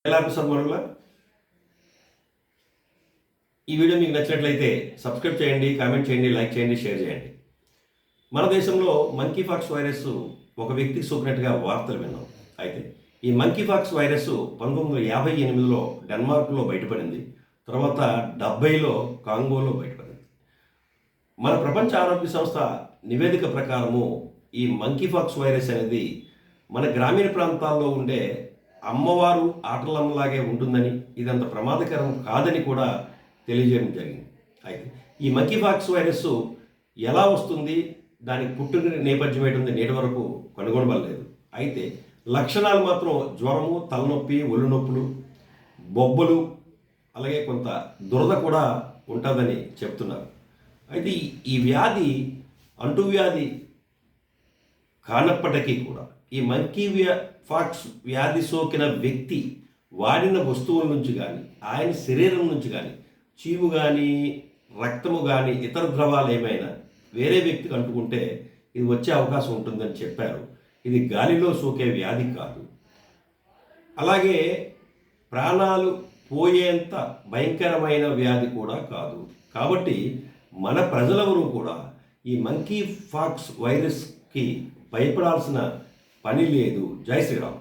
ఎలా అనిపిస్తుంది మనలో? ఈ వీడియో మీకు నచ్చినట్లయితే సబ్స్క్రైబ్ చేయండి, కామెంట్ చేయండి, లైక్ చేయండి, షేర్ చేయండి. మన దేశంలో మంకీ పాక్స్ వైరస్ ఒక వ్యక్తికి సోకినట్టుగా వార్తలు విన్నాం. అయితే ఈ మంకీ పాక్స్ వైరస్ 1958లో డెన్మార్క్లో బయటపడింది. తర్వాత 70లో కాంగోలో బయటపడింది. మన ప్రపంచ ఆరోగ్య సంస్థ నివేదిక ప్రకారము ఈ మంకీ పాక్స్ వైరస్ అనేది మన గ్రామీణ ప్రాంతాల్లో ఉండే అమ్మవారు ఆటలమ్మలాగే ఉంటుందని, ఇదంత ప్రమాదకరం కాదని కూడా తెలియజేయడం జరిగింది. అయితే ఈ మంకీ పాక్స్ వైరస్ ఎలా వస్తుంది, దానికి పుట్టిన నేపథ్యం ఏంటుంది నేటి వరకు కనుగొనబడలేదు. అయితే లక్షణాలు మాత్రం జ్వరము, తలనొప్పి, ఒళ్ళు నొప్పులు, బొబ్బలు, అలాగే కొంత దురద కూడా ఉంటుందని చెప్తున్నారు. అయితే ఈ వ్యాధి అంటువ్యాధి కానప్పటికీ కూడా ఈ మంకీ పాక్స్ వ్యాధి సోకిన వ్యక్తి వాడిన వస్తువుల నుంచి కానీ, ఆయన శరీరం నుంచి కానీ చీము కానీ, రక్తము కానీ, ఇతర ద్రవాలు ఏమైనా వేరే వ్యక్తికి అంటుకుంటే ఇది వచ్చే అవకాశం ఉంటుందని చెప్పారు. ఇది గాలిలో సోకే వ్యాధి కాదు, అలాగే ప్రాణాలు పోయేంత భయంకరమైన వ్యాధి కూడా కాదు. కాబట్టి మన ప్రజలెవరూ కూడా ఈ మంకీ పాక్స్ వైరస్కి భయపడాల్సిన పని లేదు. జై శ్రీరామ్.